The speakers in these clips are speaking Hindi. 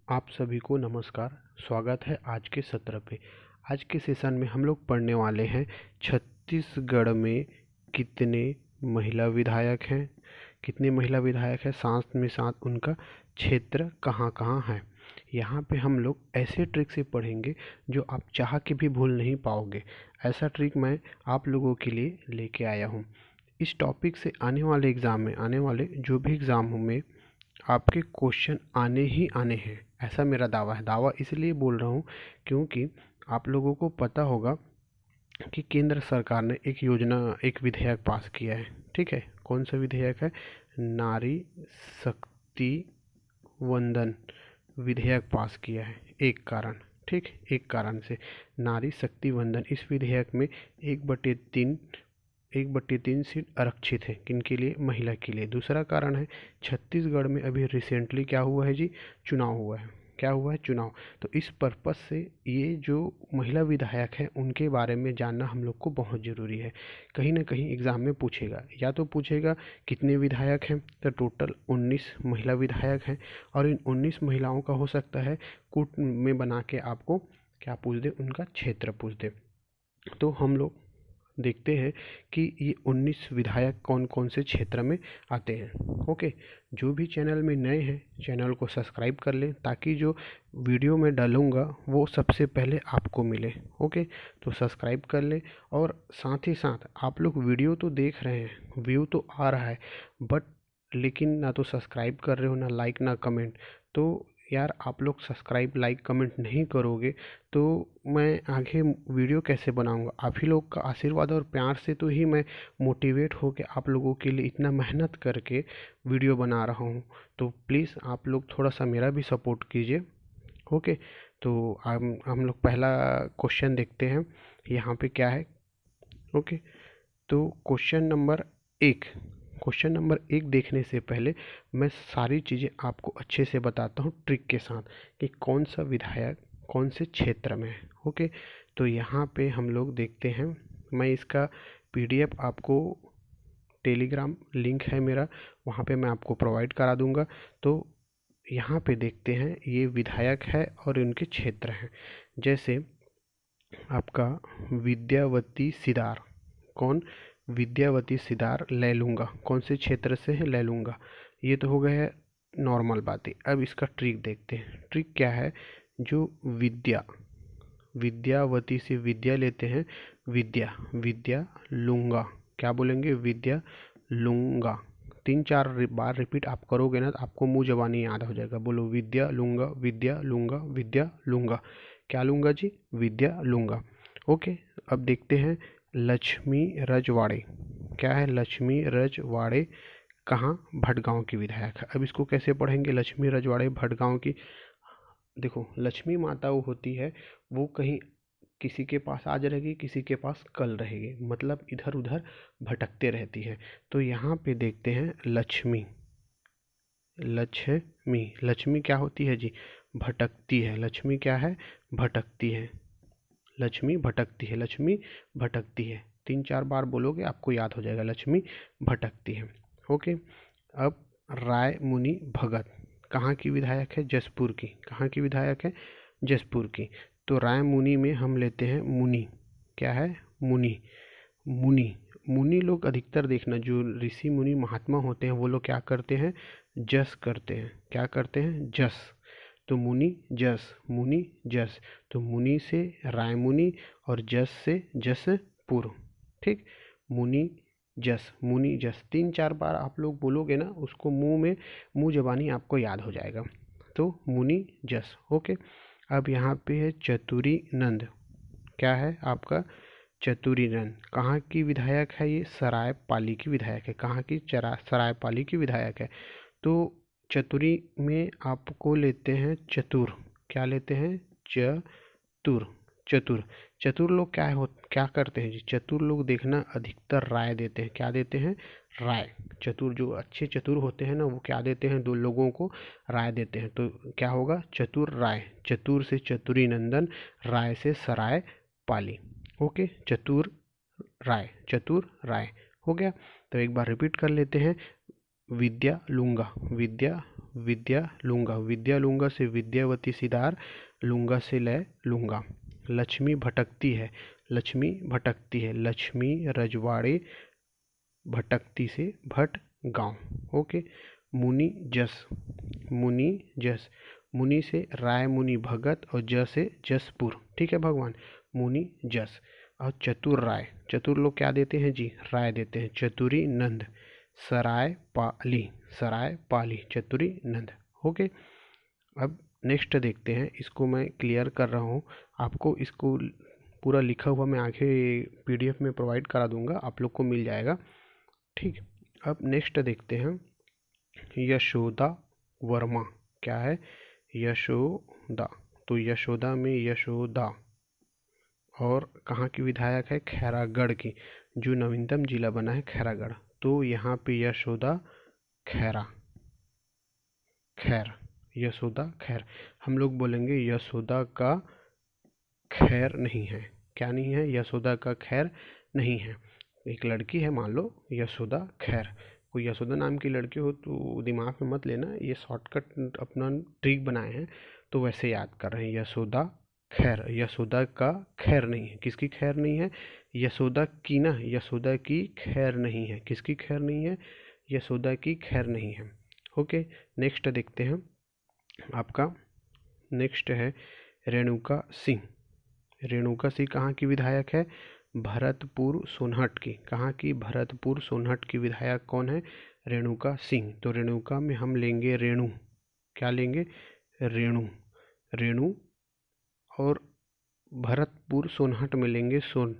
आप सभी को नमस्कार। स्वागत है आज के सत्र पे। आज के सेशन में हम लोग पढ़ने वाले हैं छत्तीसगढ़ में कितने महिला विधायक हैं, साथ में साथ उनका क्षेत्र कहाँ कहाँ है। यहाँ पे हम लोग ऐसे ट्रिक से पढ़ेंगे जो आप चाह के भी भूल नहीं पाओगे। ऐसा ट्रिक मैं आप लोगों के लिए लेके आया हूँ। इस टॉपिक से आने वाले जो भी एग्ज़ाम में आपके क्वेश्चन आने ही आने हैं, ऐसा मेरा दावा है। दावा इसलिए बोल रहा हूँ क्योंकि आप लोगों को पता होगा कि केंद्र सरकार ने एक विधेयक पास किया है। ठीक है, कौन सा विधेयक है? नारी शक्ति वंदन विधेयक पास किया है। एक कारण से नारी शक्ति वंदन, इस विधेयक में 1/3 सीट आरक्षित है। किनके लिए? महिला के लिए। दूसरा कारण है छत्तीसगढ़ में अभी रिसेंटली क्या हुआ है जी? चुनाव हुआ है। क्या हुआ है? चुनाव। तो इस पर्पस से ये जो महिला विधायक हैं उनके बारे में जानना हम लोग को बहुत ज़रूरी है। कहीं ना कहीं एग्ज़ाम में पूछेगा, या तो पूछेगा कितने विधायक हैं, तो टोटल 19 महिला विधायक हैं। और इन 19 महिलाओं का हो सकता है कूट में बना के आपको क्या पूछ दे? उनका क्षेत्र पूछ दे। तो हम लोग देखते हैं कि ये 19 विधायक कौन कौन से क्षेत्र में आते हैं। ओके, जो भी चैनल में नए हैं चैनल को सब्सक्राइब कर लें ताकि जो वीडियो मैं डालूँगा वो सबसे पहले आपको मिले। ओके, तो सब्सक्राइब कर लें। और साथ ही साथ आप लोग वीडियो तो देख रहे हैं, व्यू तो आ रहा है, लेकिन ना तो सब्सक्राइब कर रहे हो, ना लाइक, ना कमेंट। तो यार, आप लोग सब्सक्राइब, लाइक, कमेंट नहीं करोगे तो मैं आगे वीडियो कैसे बनाऊंगा? आप ही लोग का आशीर्वाद और प्यार से तो ही मैं मोटिवेट होकर आप लोगों के लिए इतना मेहनत करके वीडियो बना रहा हूँ। तो प्लीज़ आप लोग थोड़ा सा मेरा भी सपोर्ट कीजिए। ओके, तो हम लोग पहला क्वेश्चन देखते हैं यहाँ पे क्या है। ओके, तो क्वेश्चन नंबर 1 देखने से पहले मैं सारी चीज़ें आपको अच्छे से बताता हूँ ट्रिक के साथ कि कौन सा विधायक कौन से क्षेत्र में है। ओके, तो यहाँ पे हम लोग देखते हैं। मैं इसका पीडीएफ आपको, टेलीग्राम लिंक है मेरा, वहाँ पे मैं आपको प्रोवाइड करा दूँगा। तो यहाँ पे देखते हैं ये विधायक है और उनके क्षेत्र हैं। जैसे आपका विद्यावती सिदार। कौन? विद्यावती सिदार ले लूँगा। कौन से क्षेत्र से है? ले लूँगा। ये तो हो गया है नॉर्मल बातें। अब इसका ट्रिक देखते हैं। ट्रिक क्या है? जो विद्यावती से विद्या लेते हैं, विद्या लूँगा। क्या बोलेंगे? विद्या लूँगा। 3-4 बार रिपीट आप करोगे ना तो आपको मुंह जबानी याद हो जाएगा। बोलो, विद्या लूँगा, विद्या लूँगा, विद्या लूँगा। क्या लूँगा जी? विद्या लूँगा। ओके, अब देखते हैं लक्ष्मी रजवाड़े। क्या है? लक्ष्मी रजवाड़े कहाँ? भटगांव की विधायक है। अब इसको कैसे पढ़ेंगे? लक्ष्मी रजवाड़े भटगांव की। देखो, लक्ष्मी माता वो होती है, वो कहीं किसी के पास आज रहेगी, किसी के पास कल रहेगी, मतलब इधर उधर भटकते रहती है। तो यहाँ पे देखते हैं लक्ष्मी। लक्ष्मी क्या होती है जी? भटकती है। लक्ष्मी क्या है? भटकती है। लक्ष्मी भटकती है। लक्ष्मी भटकती है। 3-4 बार बोलोगे आपको याद हो जाएगा। लक्ष्मी भटकती है। ओके, अब राय मुनि भगत कहाँ की विधायक है? जसपुर की। कहाँ की विधायक है? जसपुर की। तो राय मुनि में हम लेते हैं मुनि। क्या है? मुनि। मुनि मुनि लोग अधिकतर देखना, जो ऋषि मुनि महात्मा होते हैं वो लोग क्या करते हैं? जस करते हैं। क्या करते हैं? जस। तो मुनि जस। तो मुनि से राय मुनि और जस से जसपुर। ठीक, मुनि जस 3-4 बार आप लोग बोलोगे ना, उसको मुंह जबानी आपको याद हो जाएगा। तो मुनि जस। ओके, अब यहाँ पे है चतुरी नंद। क्या है आपका? चतुरी नंद। कहाँ की विधायक है ये? सरायपाली की विधायक है। कहाँ की? सरायपाली की विधायक है। तो चतुरी में आपको लेते हैं चतुर। क्या लेते हैं? चतुर। चतुर चतुर लोग क्या करते हैं जी? चतुर लोग देखना अधिकतर राय देते हैं। क्या देते हैं? राय। चतुर, जो अच्छे चतुर होते हैं ना, वो क्या देते हैं? दो लोगों को राय देते हैं। तो क्या होगा? चतुर राय। चतुर से चतुरी नंदन, राय से सराय पाली। ओके, चतुर राय हो गया। तो एक बार रिपीट कर लेते हैं। विद्या लूंगा, विद्या लूंगा से विद्यावती सिदार, लूंगा से लय लूंगा। लक्ष्मी भटकती है, लक्ष्मी रजवाड़े, भटकती से भट गांव। ओके। मुनि जस, मुनि से राय मुनि भगत और जस से जसपुर। ठीक है भगवान, मुनि जस। और चतुर राय, चतुर लोग क्या देते हैं जी, राय देते हैं। चतुरी नंद, सराय पाली, चतुरी नंद। ओके। अब नेक्स्ट देखते हैं, इसको मैं क्लियर कर रहा हूँ आपको, इसको पूरा लिखा हुआ मैं आगे PDF में प्रोवाइड करा दूंगा, आप लोग को मिल जाएगा। ठीक। अब नेक्स्ट देखते हैं, यशोदा वर्मा। क्या है, यशोदा। तो यशोदा में यशोदा, और कहाँ की विधायक है, खैरागढ़ की, जो नवीनतम जिला बना है खैरागढ़। तो यहाँ पे यशोदा खैरा, खैर, यशोदा खैर। हम लोग बोलेंगे यशोदा का खैर नहीं है। क्या नहीं है, यशोदा का खैर नहीं है। एक लड़की है, मान लो यशोदा खैर, कोई यशोदा नाम की लड़की हो तो दिमाग में मत लेना, ये शॉर्टकट अपना ट्रिक बनाए हैं तो वैसे याद कर रहे हैं। यशोदा खैर, यशोदा का खैर नहीं है। किसकी खैर नहीं है, यशोदा की ना, यशोदा की खैर नहीं है। किसकी खैर नहीं है, यशोदा की खैर नहीं है। ओके। नेक्स्ट देखते हैं आपका, नेक्स्ट है रेणुका सिंह। रेणुका सिंह कहाँ की विधायक है, भरतपुर सोनहट की। कहाँ की, भरतपुर सोनहट की विधायक कौन है, रेणुका सिंह। तो रेणुका में हम लेंगे रेणु, क्या लेंगे, रेणु, रेणु। और भरतपुर सोनहट में लेंगे सोन,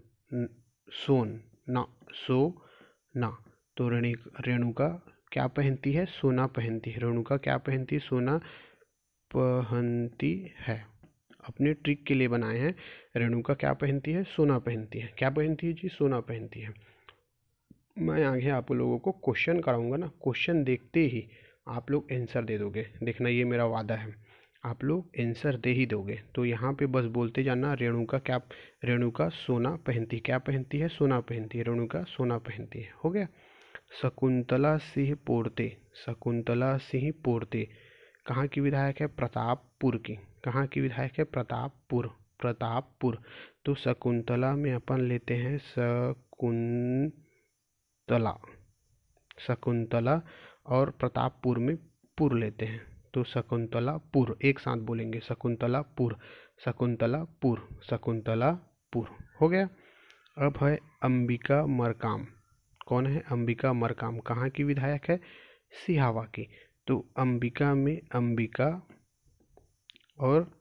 ना। तो रेणुका क्या पहनती है, सोना पहनती है। रेणुका क्या पहनती है, सोना पहनती है। अपने ट्रिक के लिए बनाए हैं। रेणुका क्या पहनती है, सोना पहनती है। क्या पहनती है जी, सोना पहनती है। मैं आगे आप लोगों को क्वेश्चन कराऊंगा ना, क्वेश्चन देखते ही आप लोग आंसर दे दोगे, देखना ये मेरा वादा है, आप लोग आंसर दे ही दोगे। तो यहाँ पे बस बोलते जाना, रेणुका सोना पहनती, क्या पहनती है, सोना पहनती है, रेणुका सोना पहनती है। हो गया। शकुंतला सिंह पोर्ते कहाँ की विधायक है, प्रतापपुर की। कहाँ की विधायक है, प्रतापपुर। तो शकुंतला में अपन लेते हैं शकुंतला, और प्रतापपुर में पुर लेते हैं। तो शकुंतलापुर, एक साथ बोलेंगे, शकुंतलापुर। हो गया। अब है अंबिका मरकाम। कौन है, अंबिका मरकाम। कहाँ की विधायक है, सिहावा की। तो अंबिका में अंबिका और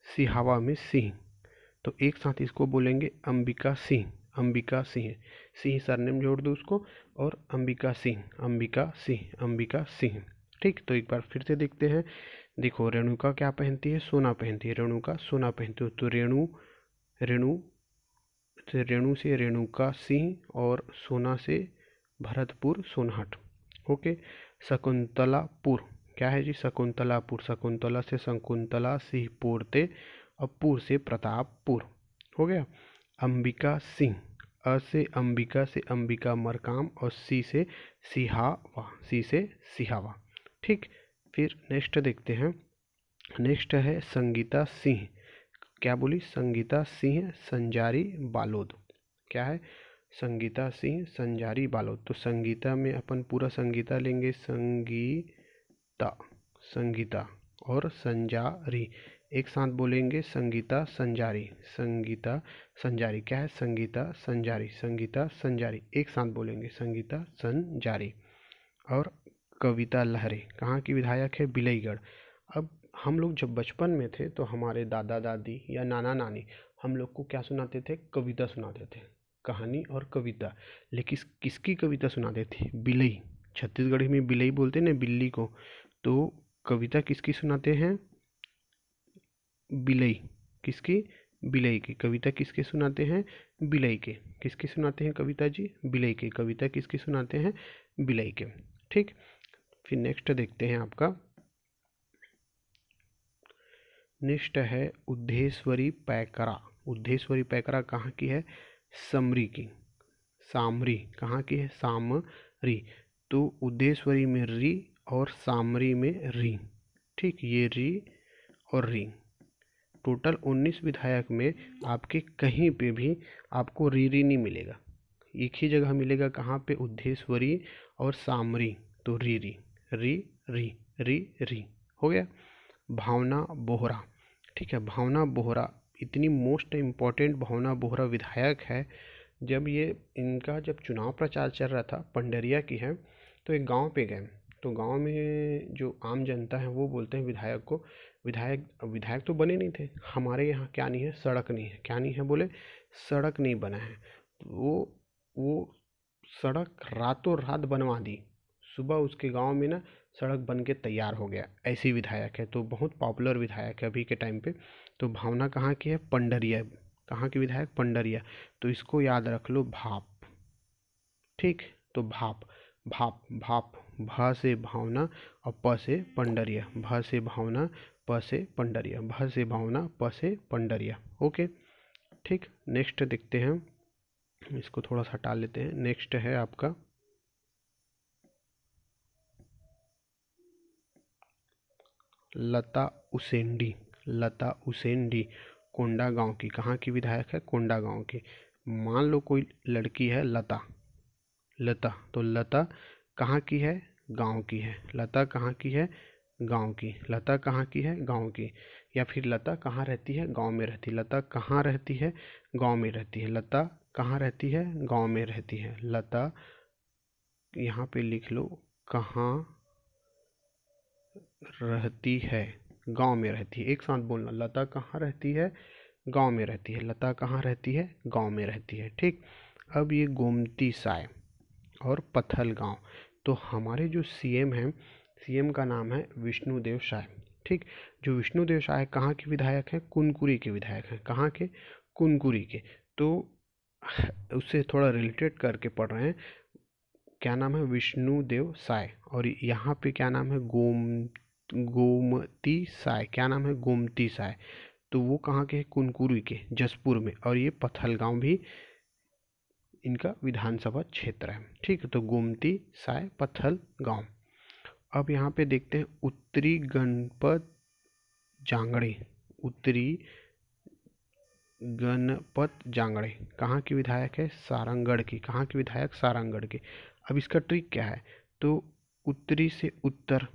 सिहावा में सिंह। तो एक साथ इसको बोलेंगे अंबिका सिंह, सिंह सरनेम जोड़ दो उसको, और अंबिका सिंह। ठीक। तो एक बार फिर से देखते हैं, देखो रेणुका क्या पहनती है, सोना पहनती है, रेणुका सोना पहनती है। तो रेणु से रेणुका सिंह, और सोना से भरतपुर सोनहट। ओके। शकुंतलापुर क्या है जी, शकुंतला से शकुंतला सिंह पोरते, और पुर से प्रतापपुर। हो गया। अंबिका सिंह, अ से अंबिका मरकाम, और सी से सिहावा। ठीक। फिर नेक्स्ट देखते हैं, नेक्स्ट है संगीता सिंह। क्या बोली, संगीता सिंह संजारी बालोद। क्या है, संगीता सिंह संजारी बालोद। तो संगीता में अपन पूरा संगीता लेंगे, संगीता और संजारी, एक साथ बोलेंगे, संगीता संजारी। क्या है, संगीता संजारी, एक साथ बोलेंगे, संगीता संजारी। और कविता लहरे कहाँ की विधायक है, बिलईगढ़। अब हम लोग जब बचपन में थे तो हमारे दादा दादी या नाना नानी हम लोग को क्या सुनाते थे, कविता सुनाते थे, कहानी और कविता। लेकिन किसकी कविता सुनाते थे, बिलई। छत्तीसगढ़ी में बिलई बोलते ना, बिल्ली को। तो कविता किसकी सुनाते हैं, बिलई। किसकी, बिलई की। कविता किसके सुनाते हैं, बिलई के। किसकी सुनाते हैं कविता जी, बिलई की। कविता किसकी सुनाते हैं, बिलई के। ठीक। फिर नेक्स्ट देखते हैं आपका, नेक्स्ट है उद्धेश्वरी पैकरा कहाँ की है, समरी की। सामरी कहाँ की है, सामरी। तो उद्देश्वरी में री और सामरी में री। ठीक, ये री और री। टोटल 19 विधायक में आपके कहीं पे भी आपको री री नहीं मिलेगा, एक ही जगह मिलेगा। कहाँ पे? उद्देश्वरी और सामरी। तो री री री री री री हो गया। भावना बोहरा। ठीक है, भावना बोहरा इतनी मोस्ट इम्पॉर्टेंट भावना बोहरा विधायक है। जब ये इनका जब चुनाव प्रचार चल रहा था, पंडरिया की है, तो एक गांव पे गए। तो गांव में जो आम जनता है वो बोलते हैं विधायक को, विधायक तो बने नहीं थे, हमारे यहाँ क्या नहीं है? सड़क नहीं है। क्या नहीं है? बोले सड़क नहीं बना है। वो सड़क रातों रात बनवा दी। सुबह उसके गांव में ना सड़क बन के तैयार हो गया। ऐसी विधायक है, तो बहुत पॉपुलर विधायक है अभी के टाइम पे। तो भावना कहाँ की है? पंडरिया। कहाँ की विधायक? पंडरिया। तो इसको याद रख लो, भाप। ठीक, तो भाप भाप भाप, भ से भावना और प से पंडरिया। भ से भावना, प से पंडरिया। भ से भावना, प से पंडरिया। ओके, ठीक। नेक्स्ट देखते हैं, इसको थोड़ा सा हटा लेते हैं। नेक्स्ट है आपका लता उसेंडी। लता उसेंडी कोंडा गांव की। कहाँ की विधायक है? कोंडा गांव की। मान लो कोई लड़की है लता, लता, तो लता कहाँ की है? गांव की है। लता कहाँ की है? गांव की। लता कहाँ की है? गांव की। या फिर लता कहाँ रहती है? गांव में रहती है। लता कहाँ रहती है? गांव में रहती है। लता कहाँ रहती है? गांव में रहती है। लता यहाँ पे लिख लो, कहाँ रहती है? गांव में रहती है। एक साथ बोलना, लता कहाँ रहती है? गांव में रहती है। लता कहाँ रहती है? गांव में रहती है। ठीक। अब ये गोमती साय और पथल गांव। तो हमारे जो सीएम हैं, सीएम का नाम है विष्णुदेव साय। ठीक, जो विष्णुदेव साय कहाँ के विधायक हैं? कुनकुरी के विधायक हैं। कहाँ के? कुनकुरी के। तो उससे थोड़ा रिलेटेड करके पढ़ रहे हैं। क्या नाम है? विष्णुदेव साय। और यहाँ पे क्या नाम है? गोमती साय। क्या नाम है? गोमती साय। तो वो कहाँ के? कुनकुरी के, जसपुर में। और ये पथलगांव भी इनका विधानसभा क्षेत्र है। ठीक है, तो गोमती साय पथल गांव। अब यहाँ पे देखते हैं उत्तरी गणपत जांगड़े। उत्तरी गणपत जांगड़े कहाँ की विधायक है? सारंगढ़ की। कहाँ की विधायक? सारंगढ़ की। अब इसका ट्रिक क्या है? तो उत्तरी से उत्तर,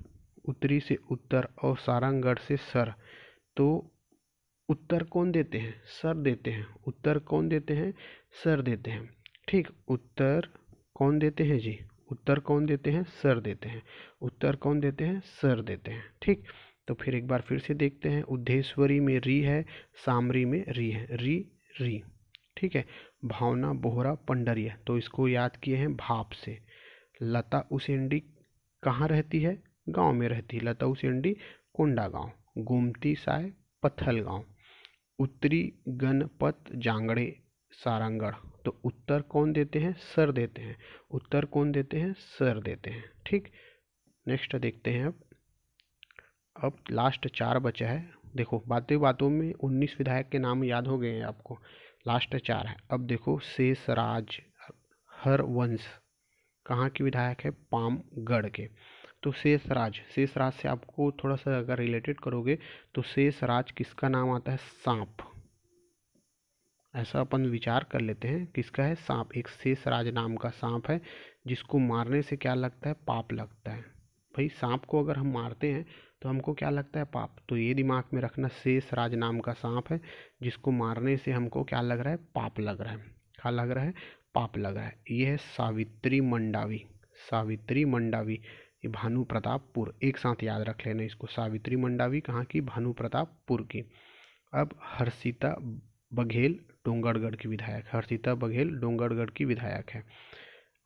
उत्तरी से उत्तर और सारंगढ़ से सर। तो उत्तर कौन देते हैं? सर देते हैं। उत्तर कौन देते हैं? सर देते हैं। ठीक, उत्तर कौन देते हैं जी? उत्तर कौन देते हैं? सर देते हैं। उत्तर कौन देते हैं? सर देते हैं। ठीक, तो फिर एक बार फिर से देखते हैं। उद्देश्वरी में री है, सामरी में री है। री री। ठीक है, भावना बोहरा पंडरिया, तो इसको याद किए हैं भाप से। लता उसेंडी कहाँ रहती है? गांव में रहती है। लता उसेंडी कोंडा गांव। गोमती साय पथल गांव। उत्तरी गणपत जांगड़े सारंगढ़। तो उत्तर कौन देते हैं? सर देते हैं। उत्तर कौन देते हैं? सर देते हैं। ठीक, नेक्स्ट देखते हैं। अब लास्ट 4 बचा है। देखो, बातें बातों में 19 विधायक के नाम याद हो गए हैं आपको। लास्ट 4 है। अब देखो, शेषराज हरवंश कहाँ की विधायक है? पामगढ़ के। तो शेषराज, शेषराज से आपको थोड़ा सा अगर रिलेटेड करोगे तो शेषराज किसका नाम आता है? सांप। ऐसा अपन विचार कर लेते हैं, किसका है? सांप। एक शेषराज नाम का सांप है, जिसको मारने से क्या लगता है? पाप लगता है। भाई, सांप को अगर हम मारते हैं तो हमको क्या लगता है? पाप। तो ये दिमाग में रखना, शेषराज नाम का सांप है, जिसको मारने से हमको क्या लग रहा है? पाप लग रहा है। क्या लग रहा है? पाप लग रहा है। ये है सावित्री मंडावी। सावित्री मंडावी, ये भानु प्रतापपुर। एक साथ याद रख लेना इसको। सावित्री मंडावी कहाँ की? भानु प्रतापपुर की। अब हर्षिता बघेल डोंगरगढ़ की विधायक। हर्षिता बघेल डोंगरगढ़ की विधायक है।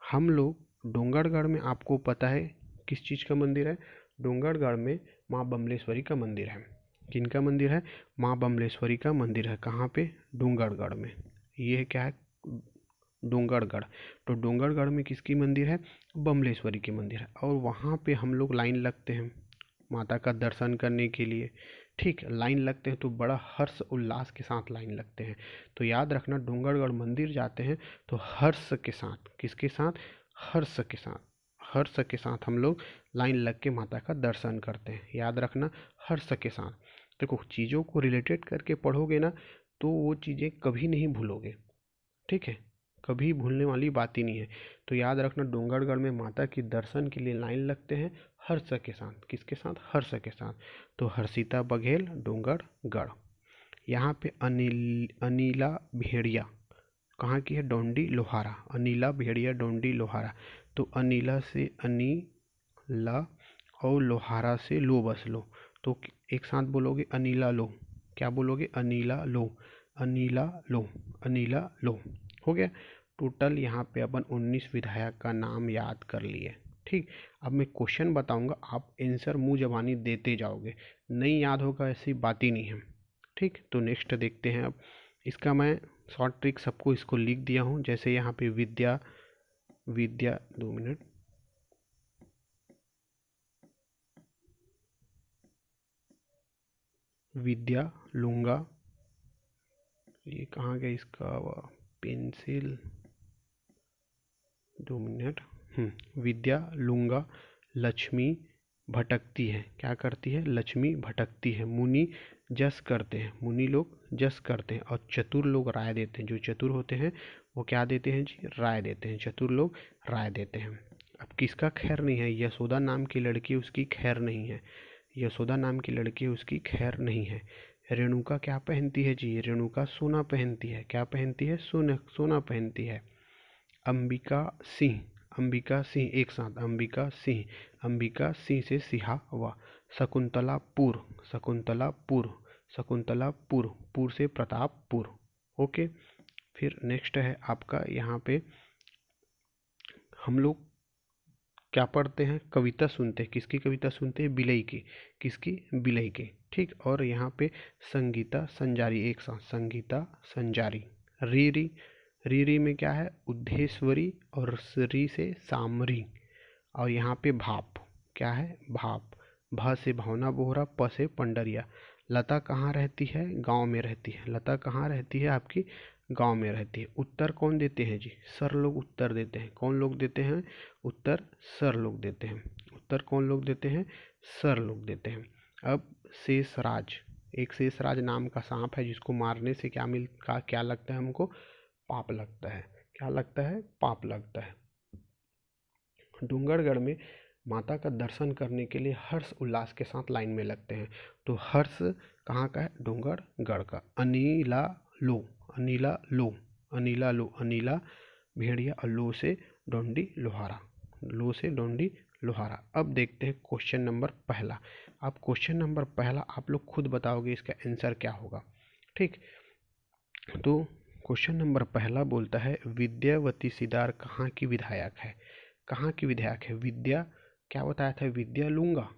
हम लोग डोंगरगढ़ में, आपको पता है किस चीज़ का मंदिर है? डोंगरगढ़ में माँ बमलेश्वरी का मंदिर है। किनका मंदिर है? माँ बमलेश्वरी का मंदिर है। कहाँ पे? डोंगरगढ़ में। ये क्या है? डोंगरगढ़। तो डोंगरगढ़ में किसकी मंदिर है? बमलेश्वरी की मंदिर है। और वहाँ पे हम लोग लाइन लगते हैं माता का दर्शन करने के लिए। ठीक, लाइन लगते हैं तो बड़ा हर्ष उल्लास के साथ लाइन लगते हैं। तो याद रखना, डोंगरगढ़ मंदिर जाते हैं तो हर्ष के साथ। किसके साथ? हर्ष के साथ। हर्ष के साथ हम लोग लाइन लग के माता का दर्शन करते हैं। याद रखना, हर्ष के साथ। देखो, चीज़ों को रिलेटेड करके पढ़ोगे ना तो वो चीज़ें कभी नहीं भूलोगे, ठीक है, कभी भूलने वाली बात ही नहीं है। तो याद रखना, डोंगरगढ़ में माता के दर्शन के लिए लाइन लगते हैं हर्ष के साथ। किसके साथ? हर्ष के साथ। तो हर्षिता बघेल, डोंगरगढ़। यहाँ पे अनिला भेड़िया कहाँ की है? डोंडी लोहारा। अनिला भेड़िया, डोंडी लोहारा। तो अनिला से अनिला और लोहारा से लो बस लो, तो एक साथ बोलोगे अनिला लो। क्या बोलोगे? अनिला लो, अनिला लो, अनिला लो। हो गया। टोटल यहाँ पे अपन 19 विधायक का नाम याद कर लिए। ठीक, अब मैं क्वेश्चन बताऊंगा, आप आंसर मुंह जबानी देते जाओगे, नहीं याद होगा ऐसी बात ही नहीं है। ठीक, तो नेक्स्ट देखते हैं। अब इसका मैं शॉर्ट ट्रिक सबको इसको लिख दिया हूँ। जैसे यहाँ पे विद्या, 2 मिनट, विद्या लूंगा, ये कहाँ गया इसका पेंसिल, 2 मिनट। विद्या लूंगा, लक्ष्मी भटकती है। क्या करती है? लक्ष्मी भटकती है। मुनि जस करते हैं, मुनि लोग जस करते हैं। और चतुर लोग राय देते हैं। जो चतुर होते हैं वो क्या देते हैं जी? राय देते हैं। चतुर लोग राय देते हैं। अब किसका खैर नहीं है? यशोदा नाम की लड़की, उसकी खैर नहीं है। यशोदा नाम की लड़की, उसकी खैर नहीं है। रेणुका क्या पहनती है जी? रेणुका सोना पहनती है। क्या पहनती है? सोना पहनती है। अंबिका सिंह, अंबिका सिंह, एक साथ, अंबिका सिंह, अंबिका सिंह से सिहावा। शकुंतलापुर, शकुंतलापुर, शकुंतलापुर, पुर से प्रतापपुर। ओके, फिर नेक्स्ट है आपका यहाँ पे हम लोग क्या पढ़ते हैं? कविता सुनते हैं। किसकी कविता सुनते हैं? बिलई की। किसकी? बिलई की। ठीक, और यहाँ पे संगीता संजारी, एक साथ, संगीता संजारी। रीरी, रीरी में क्या है? उद्धेश्वरी, और श्री से सामरी। और यहाँ पे भाप, क्या है? भाप। भ से भावना बोहरा, प से पंडरिया। लता कहाँ रहती है? गांव में रहती है। लता कहाँ रहती है? आपकी गांव में रहती है। उत्तर कौन देते हैं जी? सर लोग उत्तर देते हैं। कौन लोग देते हैं उत्तर? सर लोग देते हैं। उत्तर कौन लोग देते हैं? सर लोग देते हैं। अब शेषराज, एक शेषराज नाम का सांप है जिसको मारने से क्या लगता है हमको? पाप लगता है। क्या लगता है? पाप लगता है। डोंगरगढ़ में माता का दर्शन करने के लिए हर्ष उल्लास के साथ लाइन में लगते हैं। तो हर्ष कहाँ का है? डोंगरगढ़ का। अनिला लो, अनिला लो, अनिला लो, अनिला भेड़िया, और लो से डोंडी लोहारा, लो से डोंडी लोहारा। अब देखते हैं क्वेश्चन नंबर पहला। अब क्वेश्चन नंबर पहला आप लोग खुद बताओगे इसका आंसर क्या होगा। ठीक, तो क्वेश्चन नंबर पहला बोलता है विद्यावती सिदार कहाँ की विधायक है? कहाँ की विधायक है? विद्या, क्या बताया था? विद्या लूंगा,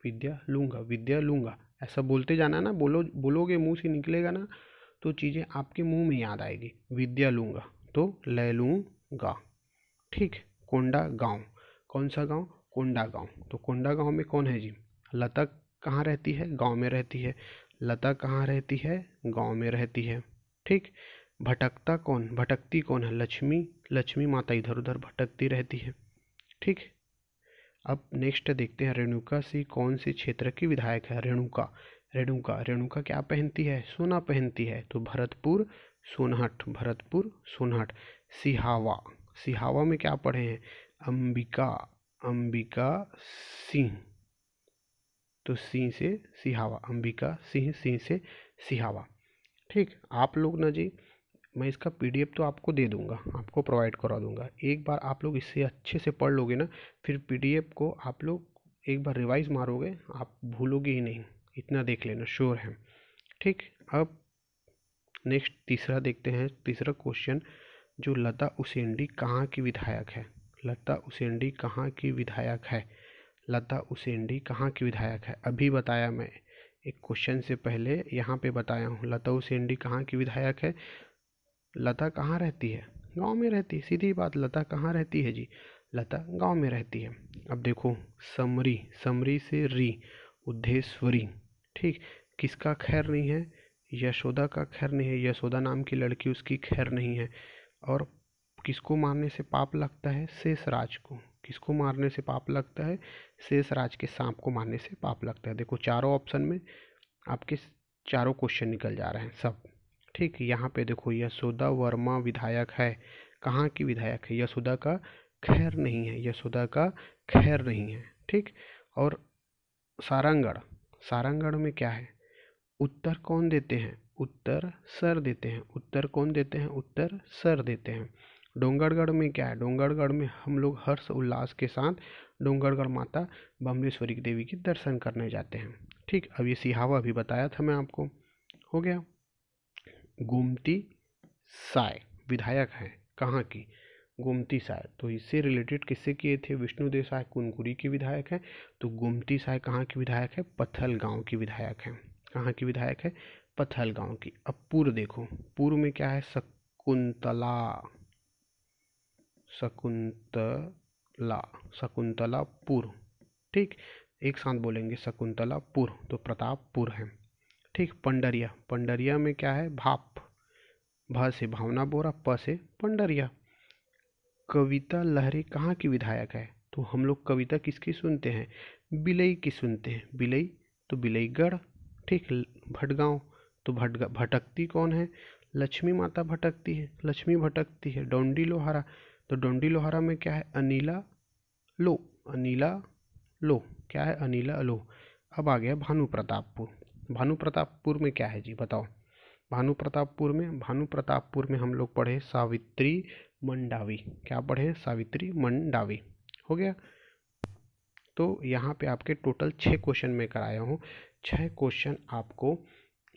विद्या लूंगा, विद्या लूंगा, ऐसा बोलते जाना ना। बोलोगे, मुंह से निकलेगा ना तो चीज़ें आपके मुंह में याद आएगी। विद्या लूंगा, तो ले लूंगा। ठीक, कोंडा गांव, कौन सा गांव? कोंडा गांव। तो कोंडा गांव में कौन है जी? लता कहाँ रहती है? गांव में रहती है। लता कहाँ रहती है? गांव में रहती है। ठीक, भटकती कौन है? लक्ष्मी, लक्ष्मी माता इधर उधर भटकती रहती है। ठीक, अब नेक्स्ट देखते हैं रेणुका सिंह कौन से क्षेत्र की विधायक है? रेणुका, रेणुका, रेणुका क्या पहनती है? सोना पहनती है। तो भरतपुर सोनहट, भरतपुर सोनहट। सिहावा, सिहावा में क्या पढ़े हैं? अंबिका, अंबिका सिंह, तो सिंह से सिहावा, अंबिका सिंह, सिंह से सिहावा। ठीक, आप लोग ना जी, मैं इसका पीडीएफ तो आपको दे दूंगा, आपको प्रोवाइड करा दूंगा। एक बार आप लोग इससे अच्छे से पढ़ लोगे ना, फिर पीडीएफ को आप लोग एक बार रिवाइज मारोगे, आप भूलोगे ही नहीं। इतना देख लेना, श्योर है। ठीक, अब नेक्स्ट तीसरा देखते हैं। तीसरा क्वेश्चन, जो लता उसेंडी कहाँ की विधायक है? लता उसेंडी कहाँ की विधायक है? लता उसेंडी कहाँ की विधायक है? अभी बताया मैं, एक क्वेश्चन से पहले यहाँ पे बताया हूँ। लता उसेंडी कहाँ की विधायक है? लता कहाँ रहती है? गांव में रहती है। सीधी बात, लता कहाँ रहती है जी? लता गांव में रहती है। अब देखो समरी, समरी से री, उद्धेश्वरी। ठीक, किसका खैर नहीं है? यशोदा का खैर नहीं है। यशोदा नाम की लड़की, उसकी खैर नहीं है। और किसको मारने से पाप लगता है? शेषराज को। किसको मारने से पाप लगता है? शेष राज के सांप को मारने से पाप लगता है। देखो चारों ऑप्शन में आपके चारों क्वेश्चन निकल जा रहे हैं सब। ठीक, यहाँ पे देखो यशोदा वर्मा विधायक है, कहाँ की विधायक है? यशोदा का खैर नहीं है, यशोदा का खैर नहीं है। ठीक, और सारंगढ़, सारंगढ़ में क्या है? उत्तर कौन देते हैं? उत्तर सर देते हैं। उत्तर कौन देते हैं? उत्तर सर देते हैं। डोंगरगढ़ में क्या है? डोंगरगढ़ में हम लोग हर्ष उल्लास के साथ डोंगरगढ़ माता बमलेश्वरी देवी के दर्शन करने जाते हैं। ठीक, अब ये सिहावा भी बताया था मैं आपको, हो गया। गोमती साय विधायक है, कहाँ की? गोमती साय। तो इससे रिलेटेड किससे किए थे? विष्णु देसाई कुनकुरी की विधायक है। तो गोमती साय कहाँ की विधायक है? पथल गांव की विधायक है। कहाँ की विधायक है? पथल गांव की। अब पूर्व देखो, पूर्व में क्या है? शकुंतला, शकुंतला, शकुंतलापुर। ठीक, एक साथ बोलेंगे शकुंतलापुर, तो प्रतापपुर है। ठीक, पंडरिया, पंडरिया में क्या है? भाप, भ से भावना बोरा, प से पंडरिया। कविता लहरी कहाँ की विधायक है? तो हम लोग कविता किसकी सुनते हैं? बिलई की सुनते हैं। बिलई तो बिलईगढ़। ठीक, भटगांव तो भटकती कौन है? लक्ष्मी माता भटकती है, लक्ष्मी भटकती है। डोंडी लोहारा, तो डोंडी लोहारा में क्या है? अनिला लो, अनिला लो, क्या है? अनिला लो। अब आ गया भानु प्रतापपुर। भानु प्रतापपुर में क्या है जी, बताओ? भानु प्रतापपुर में हम लोग पढ़े सावित्री मंडावी। क्या पढ़े? सावित्री मंडावी। हो गया। तो यहाँ पे आपके टोटल 6 क्वेश्चन मैं कराया हूँ। 6 क्वेश्चन आपको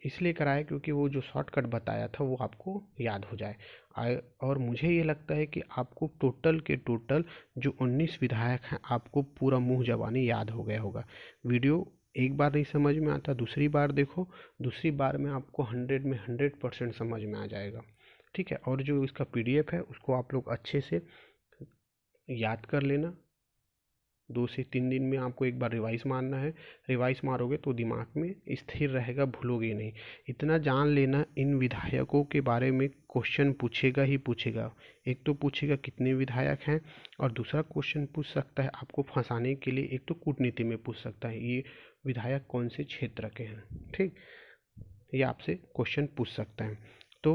इसलिए कराया क्योंकि वो जो शॉर्टकट बताया था वो आपको याद हो जाए। और मुझे ये लगता है कि आपको टोटल के टोटल जो 19 विधायक हैं आपको पूरा मुंह जबानी याद हो गया होगा। वीडियो एक बार नहीं समझ में आता, दूसरी बार देखो, दूसरी बार में आपको 100 में 100% समझ में आ जाएगा। ठीक है, और जो इसका PDF है उसको आप लोग अच्छे से याद कर लेना। 2 से 3 दिन में आपको एक बार रिवाइज मारना है। रिवाइज मारोगे तो दिमाग में स्थिर रहेगा, भूलोगे नहीं। इतना जान लेना, इन विधायकों के बारे में क्वेश्चन पूछेगा ही पूछेगा। एक तो पूछेगा कितने विधायक हैं, और दूसरा क्वेश्चन पूछ सकता है आपको फंसाने के लिए, एक तो कूटनीति में पूछ सकता है ये विधायक कौन से क्षेत्र के हैं। ठीक, ये आपसे क्वेश्चन पूछ सकता है। तो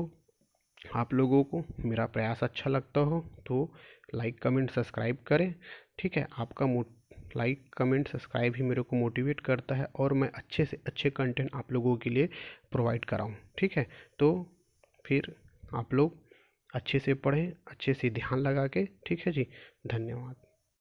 आप लोगों को मेरा प्रयास अच्छा लगता हो तो लाइक कमेंट सब्सक्राइब करें। ठीक है, आपका लाइक कमेंट सब्सक्राइब ही मेरे को मोटिवेट करता है और मैं अच्छे से अच्छे कंटेंट आप लोगों के लिए प्रोवाइड कराऊं। ठीक है, तो फिर आप लोग अच्छे से पढ़ें, अच्छे से ध्यान लगा के। ठीक है जी, धन्यवाद।